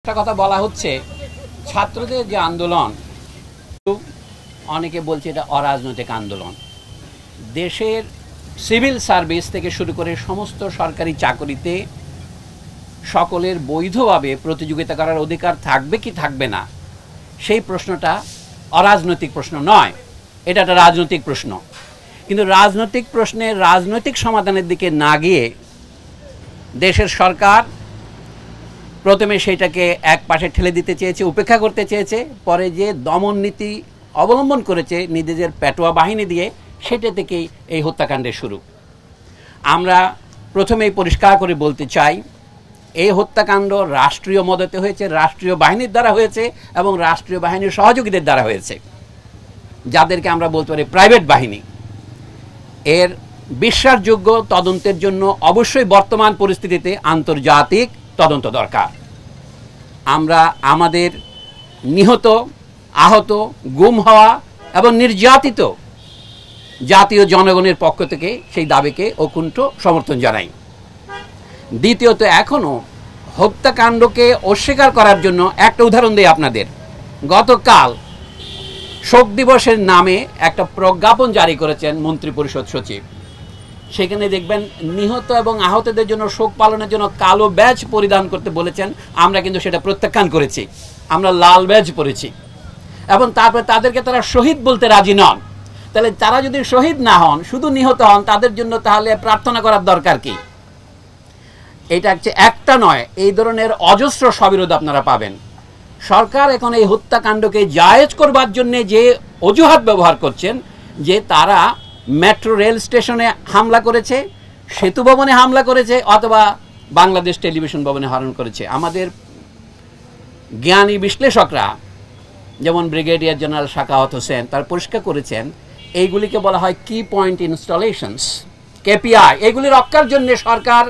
একটা কথা বলা হচ্ছে ছাত্রদের যে আন্দোলন অনেকে বলছে এটা অরাজনৈতিক আন্দোলন। দেশের সিভিল সার্ভিস থেকে শুরু করে সমস্ত সরকারি চাকরিতে সকলের বৈধভাবে প্রতিযোগিতা করার অধিকার থাকবে কি থাকবে না সেই প্রশ্নটা অরাজনৈতিক প্রশ্ন নয়, এটা একটা রাজনৈতিক প্রশ্ন। কিন্তু রাজনৈতিক প্রশ্নের রাজনৈতিক সমাধানের দিকে না গিয়ে দেশের সরকার প্রথমে সেইটাকে এক পাশে ঠেলে দিতে চেয়েছে, উপেক্ষা করতে চেয়েছে, পরে যে দমন নীতি অবলম্বন করেছে নিজেদের পেটোয়া বাহিনী দিয়ে, সেটা থেকেই এই হত্যাকাণ্ডের শুরু। আমরা প্রথমেই পরিষ্কার করে বলতে চাই, এই হত্যাকাণ্ড রাষ্ট্রীয় মদতে হয়েছে, রাষ্ট্রীয় বাহিনীর দ্বারা হয়েছে এবং রাষ্ট্রীয় বাহিনীর সহযোগীদের দ্বারা হয়েছে, যাদেরকে আমরা বলতে পারি প্রাইভেট বাহিনী। এর বিশ্বাসযোগ্য তদন্তের জন্য অবশ্যই বর্তমান পরিস্থিতিতে আন্তর্জাতিক তদন্ত দরকার। আমরা আমাদের নিহত, আহত, গুম হওয়া এবং নির্যাতিত জাতীয় জনগণের পক্ষ থেকে সেই দাবিকে অকুণ্ঠ সমর্থন জানাই। দ্বিতীয়ত, এখনও হত্যাকাণ্ডকে অস্বীকার করার জন্য একটা উদাহরণ দিই আপনাদের। গতকাল শোক দিবসের নামে একটা প্রজ্ঞাপন জারি করেছেন মন্ত্রিপরিষদ সচিব। সেখানে দেখবেন নিহত এবং আহতদের জন্য শোক পালনের জন্য কালো ব্যাজ পরিধান করতে বলেছেন। আমরা কিন্তু সেটা প্রত্যাখ্যান করেছি, আমরা লাল ব্যাজ পরেছি। এবং তারপরে তাদেরকে তারা শহীদ বলতে রাজি নন। তাহলে তারা যদি শহীদ না হন, শুধু নিহত হন, তাদের জন্য তাহলে প্রার্থনা করার দরকার কি? এটা হচ্ছে একটা নয়, এই ধরনের অজস্র সবিরোধ আপনারা পাবেন। সরকার এখন এই হত্যাকাণ্ডকে জায়েজ করবার জন্য যে অজুহাত ব্যবহার করছেন, যে তারা মেট্রো রেল স্টেশনে হামলা করেছে, সেতু ভবনে হামলা করেছে, অথবা বাংলাদেশ টেলিভিশন ভবনে হামলা করেছে। আমাদের জ্ঞানী বিশ্লেষকরা, যেমন ব্রিগেডিয়ার জেনারেল শাকাওয়াত হোসেন, তার পরিষ্কার করেছেন এইগুলিকে বলা হয় কি পয়েন্ট ইনস্টলেশনস, কেপিআই। এগুলি রক্ষার জন্য সরকার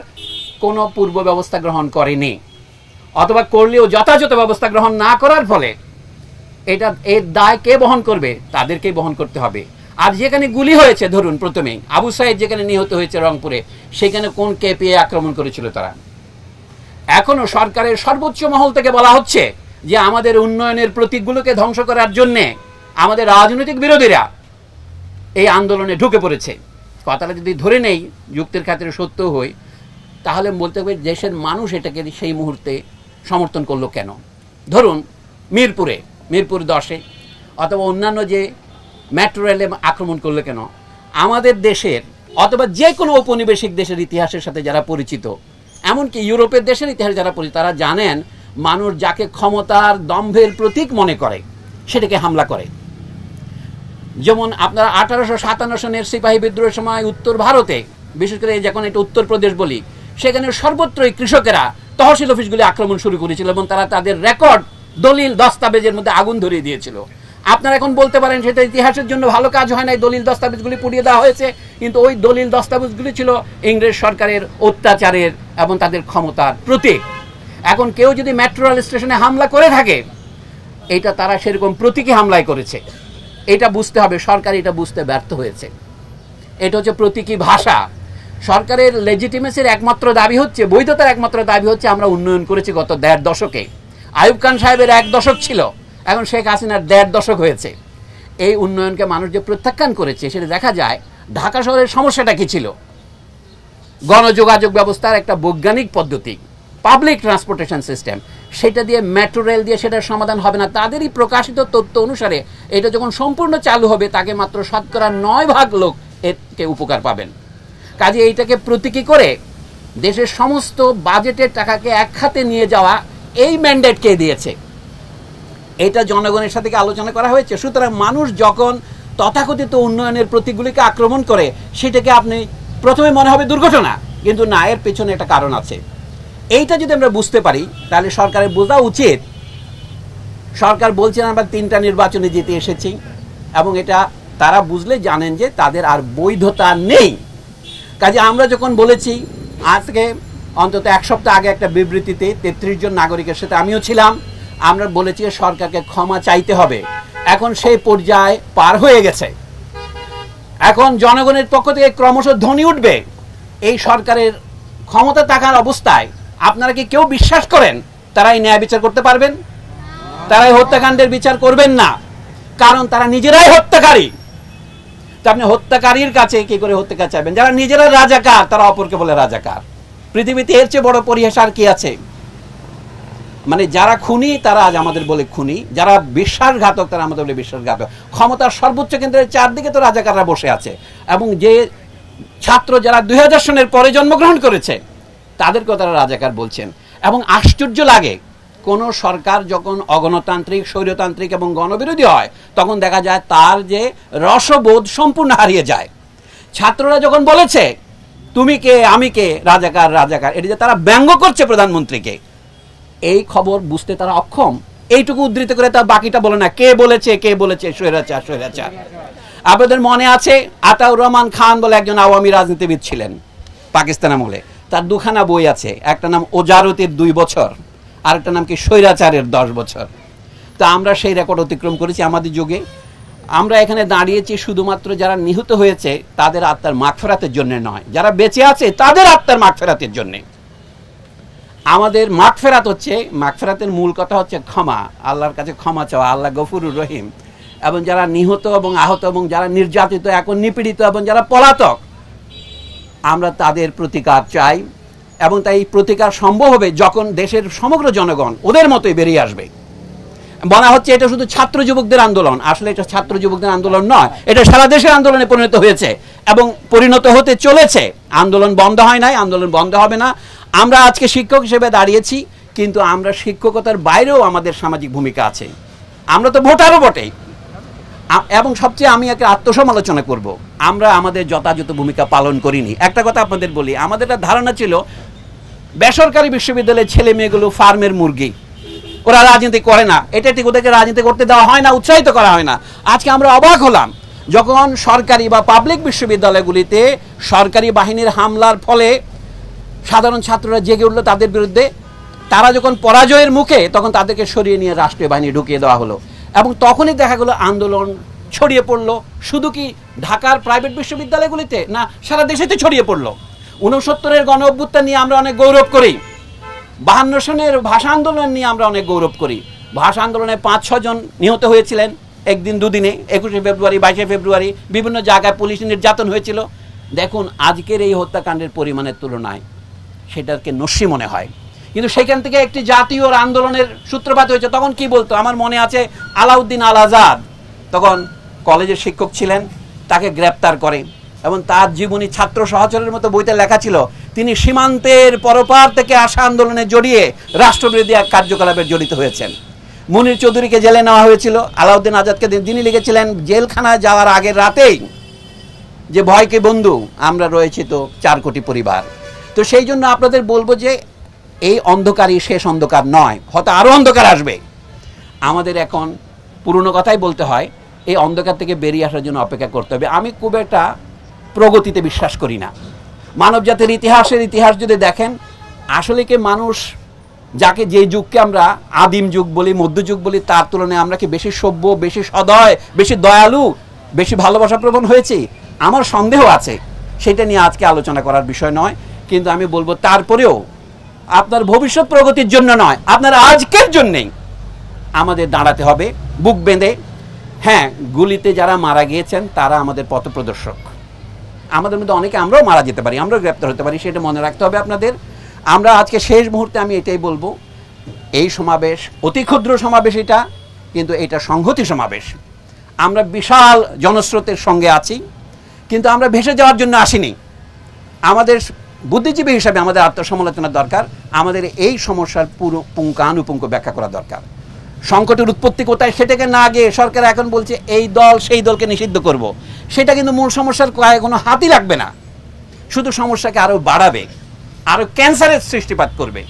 কোনো পূর্ব ব্যবস্থা গ্রহণ করেনি, অথবা করলেও যথাযথ ব্যবস্থা গ্রহণ না করার ফলে এর দায় কে বহন করবে? তাদেরকেই বহন করতে হবে। আর যেখানে গুলি হয়েছে, ধরুন প্রথমেই আবু সাইদ যেখানে নিহত হয়েছে রংপুরে, সেখানে কোন কেপিআই আক্রমণ করেছিল তারা? এখনো সরকারের সর্বোচ্চ মহল থেকে বলা হচ্ছে যে আমাদের উন্নয়নের প্রতীকগুলোকে ধ্বংস করার জন্যে আমাদের রাজনৈতিক বিরোধীরা এই আন্দোলনে ঢুকে পড়েছে। কথাটা যদি ধরে নেই, যুক্তির খাতিরে সত্য হই, তাহলে বলতে হবে দেশের মানুষ এটাকে সেই মুহূর্তে সমর্থন করলো কেন? ধরুন মিরপুর 10-এ অথবা অন্যান্য যে মেট্রো রেলে আক্রমণ করলো কেন? আমাদের দেশের অথবা যে কোনো ঔপনিবেশিক দেশের ইতিহাসের সাথে যারা পরিচিত, এমনকি ইউরোপের দেশের ইতিহাসে যারা পরিচিত, তারা জানেন মানুষ যাকে ক্ষমতার দম্ভের প্রতীক মনে করে সেটাকে হামলা করে। যেমন আপনারা 1857 সনের সিপাহী বিদ্রোহের সময় উত্তর ভারতে, বিশেষ করে যখন এটা উত্তরপ্রদেশ বলি, সেখানে সর্বত্রই কৃষকেরা তহসিল অফিসগুলি আক্রমণ শুরু করেছিল এবং তারা তাদের রেকর্ড, দলিল, দস্তাবেজের মধ্যে আগুন ধরিয়ে দিয়েছিল। আপনারা এখন বলতে পারেন সেটা ইতিহাসের জন্য ভালো কাজ হয় নাই, দলিল দস্তাবেজগুলি পুড়িয়ে দেওয়া হয়েছে, কিন্তু ওই দলিল দস্তাবেজগুলি ছিল ইংরেজ সরকারের অত্যাচারের এবং তাদের ক্ষমতার প্রতীক। এখন কেউ যদি মেট্রো রেল স্টেশনে হামলা করে থাকে, এটা তারা সেরকম প্রতীকী হামলায় করেছে, এটা বুঝতে হবে। সরকার এটা বুঝতে ব্যর্থ হয়েছে। এটা হচ্ছে প্রতীকী ভাষা। সরকারের লেজিটিমেসির একমাত্র দাবি হচ্ছে, বৈধতার একমাত্র দাবি হচ্ছে আমরা উন্নয়ন করেছি গত 1.5 দশকে। আইয়ুব খান সাহেবের 1 দশক ছিল, এখন শেখ হাসিনার 1.5 দশক হয়েছে। এই উন্নয়নকে মানুষ যে প্রত্যাখ্যান করেছে, সেটা দেখা যায়। ঢাকা শহরের সমস্যাটা কি ছিল? গণযোগাযোগ ব্যবস্থার একটা বৈজ্ঞানিক পদ্ধতি, পাবলিক ট্রান্সপোর্টেশন সিস্টেম, সেটা দিয়ে মেট্রো রেল দিয়ে সেটার সমাধান হবে না। তাদেরই প্রকাশিত তথ্য অনুসারে এটা যখন সম্পূর্ণ চালু হবে, তাকে মাত্র 9% লোক এতে উপকার পাবেন। কাজে এইটাকে প্রতীকী করে দেশের সমস্ত বাজেটের টাকাকে এক খাতে নিয়ে যাওয়া, এই ম্যান্ডেট কে দিয়েছে? এটা জনগণের সাথে আলোচনা করা হয়েছে। সুতরাং মানুষ যখন তথাকথিত উন্নয়নের প্রতীকগুলিকে আক্রমণ করে, সেটাকে আপনি প্রথমে মনে হবে দুর্ঘটনা, কিন্তু না, এর পেছনে একটা কারণ আছে। এইটা যদি আমরা বুঝতে পারি, তাহলে সরকারের বোঝা উচিত, সরকার বলছেন আমরা 3টা নির্বাচনে জিতে এসেছি, এবং এটা তারা বুঝলে জানেন যে তাদের আর বৈধতা নেই। কাজে আমরা যখন বলেছি, আজকে অন্তত 1 সপ্তাহ আগে একটা বিবৃতিতে 33 জন নাগরিকের সাথে আমিও ছিলাম, আমরা বলেছি সরকারকে ক্ষমা চাইতে হবে। এখন সেই পর্যায়ে পার হয়ে গেছে। এখন জনগণের পক্ষ থেকে ক্রমশ ধ্বনি উঠবে, এই সরকারের ক্ষমতা থাকার অবস্থায় আপনারা কি কেউ বিশ্বাস করেন তারাই ন্যায় বিচার করতে পারবেন? তারাই হত্যাকাণ্ডের বিচার করবেন না, কারণ তারা নিজেরাই হত্যাকারী। তো আপনি হত্যাকারীর কাছে কি করে হত্যাকার চাইবেন? যারা নিজেরা রাজাকার তারা অপরকে বলে রাজাকার। পৃথিবীতে এর চেয়ে বড় পরিহাস আর কি আছে? মানে যারা খুনি তারা আজ আমাদের বলে খুনি, যারা বিশ্বাসঘাতক তারা আমাদের বলে বিশ্বাসঘাতক। ক্ষমতার সর্বোচ্চ কেন্দ্রের চারদিকে তো রাজাকাররা বসে আছে, এবং যে ছাত্র যারা 2000 সনের পরে জন্মগ্রহণ করেছে তাদেরকেও তারা রাজাকার বলছেন। এবং আশ্চর্য লাগে, কোন সরকার যখন অগণতান্ত্রিক, স্বৈরতান্ত্রিক এবং গণবিরোধী হয় তখন দেখা যায় তার যে রসবোধ সম্পূর্ণ হারিয়ে যায়। ছাত্ররা যখন বলেছে তুমি কে আমি কে, রাজাকার রাজাকার, এটা যে তারা ব্যঙ্গ করছে প্রধানমন্ত্রীকে, এই খবর বুঝতে তারা অক্ষম। এইটুকু উদ্ধৃত করে তার বাকিটা বলে না, কে বলেছে কে বলেছে, স্বৈরাচার স্বৈরাচার। আপনাদের মনে আছে আতাউর রহমান খান বলে একজন আওয়ামী রাজনীতিবিদ ছিলেন পাকিস্তান আমলে, তার দুখানা বই আছে, একটা নাম ওজারতির 2 বছর, আর একটা নাম কি স্বৈরাচারের 10 বছর। তো আমরা সেই রেকর্ড অতিক্রম করেছি আমাদের যুগে। আমরা এখানে দাঁড়িয়েছি শুধুমাত্র যারা নিহত হয়েছে তাদের আত্মার মাগফিরাতের জন্য নয়, যারা বেঁচে আছে তাদের আত্মার মাগফিরাতের জন্য। আমাদের মাগফিরাত হচ্ছে, মাগফিরাতের মূল কথা হচ্ছে ক্ষমা, আল্লাহর কাছে ক্ষমা চাওয়া, আল্লাহ গফুরুর রহিম। এবং যারা নিহত এবং আহত এবং যারা নির্যাতিত, এখন নিপীড়িত এবং যারা পলাতক, আমরা তাদের প্রতিকার চাই। এবং তাই প্রতিকার সম্ভব হবে যখন দেশের সমগ্র জনগণ ওদের মতোই বেরিয়ে আসবে। বলা হচ্ছে এটা শুধু ছাত্র যুবকদের আন্দোলন, আসলে এটা ছাত্র যুবকদের আন্দোলন নয়, এটা সারা দেশের আন্দোলনে পরিণত হয়েছে এবং পরিণত হতে চলেছে। আন্দোলন বন্ধ হয় নাই, আন্দোলন বন্ধ হবে না। আমরা আজকে শিক্ষক হিসেবে দাঁড়িয়েছি, কিন্তু আমরা শিক্ষকতার বাইরেও আমাদের সামাজিক ভূমিকা আছে। আমরা তো ভোটারও বটেই। এবং সবচেয়ে আমি একটা আত্মসমালোচনা করব, আমরা আমাদের যথাযথ ভূমিকা পালন করিনি। একটা কথা আপনাদের বলি, আমাদের একটা ধারণা ছিল বেসরকারি বিশ্ববিদ্যালয়ের ছেলে মেয়েগুলো ফার্মের মুরগি, ওরা রাজনীতি করে না, এটা ঠিক, ওদেরকে রাজনীতি করতে দেওয়া হয় না, উৎসাহিত করা হয় না। আজকে আমরা অবাক হলাম যখন সরকারি বা পাবলিক বিশ্ববিদ্যালয়গুলিতে সরকারি বাহিনীর হামলার ফলে সাধারণ ছাত্ররা জেগে উঠলো তাদের বিরুদ্ধে। তারা যখন পরাজয়ের মুখে তখন তাদেরকে সরিয়ে নিয়ে রাষ্ট্রীয় বাহিনী ঢুকিয়ে দেওয়া হলো, এবং তখনই দেখা গেলো আন্দোলন ছড়িয়ে পড়লো। শুধু কি ঢাকার প্রাইভেট বিশ্ববিদ্যালয়গুলিতে না, সারা দেশেতে ছড়িয়ে পড়লো। 69-এর গণ অভ্যুত্থান নিয়ে আমরা অনেক গৌরব করি, 52 সনের ভাষা আন্দোলন নিয়ে আমরা অনেক গৌরব করি। ভাষা আন্দোলনে 5-6 জন নিহত হয়েছিলেন একদিন দুদিনে, 21শে ফেব্রুয়ারি, 22শে ফেব্রুয়ারি, বিভিন্ন জায়গায় পুলিশ নির্যাতন হয়েছিল। দেখুন আজকের এই হত্যাকাণ্ডের পরিমাণের তুলনায় সেটাকে নস্যি মনে হয়, কিন্তু সেখান থেকে একটি জাতীয় আন্দোলনের সূত্রপাত হয়েছে। তখন কি বলতো, আমার মনে আছে আলাউদ্দিন আল আজাদ তখন কলেজের শিক্ষক ছিলেন, তাকে গ্রেপ্তার করে এবং তার জীবনী ছাত্র সহচরের মতো বইতে লেখা ছিল তিনি সীমান্তের পরপার থেকে আসা আন্দোলনে জড়িয়ে রাষ্ট্রবিরোধী এক কার্যকলাপে জড়িত হয়েছেন। মুনির চৌধুরীকে জেলে নেওয়া হয়েছিল, আলাউদ্দিন আজাদকে যিনি লিখেছিলেন জেলখানায় যাওয়ার আগের রাতেই যে ভয়কে বন্ধু আমরা রয়েছি তো 4 কোটি পরিবার। তো সেই জন্য আপনাদের বলবো যে এই অন্ধকারই শেষ অন্ধকার নয়, হয়তো আরও অন্ধকার আসবে। আমাদের এখন পুরনো কথাই বলতে হয়, এই অন্ধকার থেকে বেরিয়ে আসার জন্য অপেক্ষা করতে হবে। আমি খুব একটা প্রগতিতে বিশ্বাস করি না। মানব জাতির ইতিহাস যদি দেখেন, আসলে কি মানুষ যাকে যে যুগকে আমরা আদিম যুগ বলি, মধ্যযুগ বলি, তার তুলনায় আমরা কি বেশি সভ্য, বেশি সদয়, বেশি দয়ালু, বেশি ভালোবাসা প্রবণ হয়েছি? আমার সন্দেহ আছে। সেটা নিয়ে আজকে আলোচনা করার বিষয় নয়, কিন্তু আমি বলবো তারপরেও আপনার ভবিষ্যৎ প্রগতির জন্য নয়, আপনার আজকের জন্যেই আমাদের দাঁড়াতে হবে বুক বেঁধে। হ্যাঁ, গুলিতে যারা মারা গিয়েছেন তারা আমাদের পথপ্রদর্শক, আমাদের মধ্যে অনেকে আমরাও মারা যেতে পারি, আমরাও গ্রেপ্তার হতে পারি, সেটা মনে রাখতে হবে আপনাদের। আমরা আজকে শেষ মুহূর্তে আমি এটাই বলবো, এই সমাবেশ অতি ক্ষুদ্র সমাবেশ এটা, কিন্তু এটা সংহতি সমাবেশ। আমরা বিশাল জনস্রোতের সঙ্গে আছি, কিন্তু আমরা ভেসে যাওয়ার জন্য আসিনি। আমাদের বুদ্ধিজীবী হিসাবে আমাদের আত্মসমালোচনার দরকার, আমাদের এই সমস্যার পুরো পুঙ্খানুপুঙ্খ ব্যাখ্যা করা দরকার। সংকটের উৎপত্তি কোথায় সেটাকে না গিয়ে সরকার এখন বলছে এই দল সেই দলকে নিষিদ্ধ করব, সেটা কিন্তু মূল সমস্যার কোনো হাতই রাখবে না, শুধু সমস্যাকে আরও বাড়াবে, আরও ক্যান্সারের সৃষ্টিপাত করবে।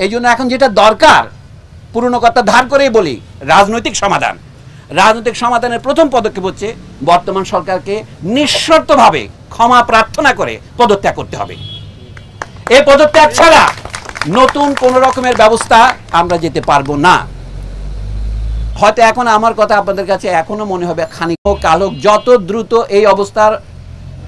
এই জন্য এখন যেটা দরকার, পুরনো কথা ধার করেই বলি, রাজনৈতিক সমাধান। রাজনৈতিক সমাধানের প্রথম পদক্ষেপ হচ্ছে বর্তমান সরকারকে নিঃশর্তভাবে ক্ষমা প্রার্থনা করে পদত্যাগ করতে হবে। এই পদত্যাগ ছাড়া নতুন কোন রকমের ব্যবস্থা আমরা যেতে পারবো না। হয়তো এখন আমার কথা আপনাদের কাছে এখনো মনে হবে খানিক কালো, যত দ্রুত এই অবস্থার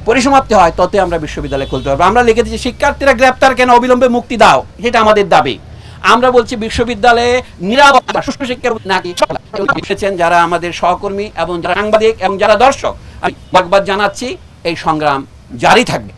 পরিসমাপ্তি হয় ততই আমরা বিশ্ববিদ্যালয় খুলতে পারবো। আমরা লিখে দিচ্ছি শিক্ষার্থীরা গ্রেপ্তার কেন, অবিলম্বে মুক্তি দাও, সেটা আমাদের দাবি। আমরা বলছি বিশ্ববিদ্যালয়ে নিরাপত্তা সুশিক্ষার নাকি এসেছেন যারা আমাদের সহকর্মী এবং যারা সাংবাদিক এবং যারা দর্শক, আমি ধন্যবাদ জানাচ্ছি। এই সংগ্রাম জারি থাকবে।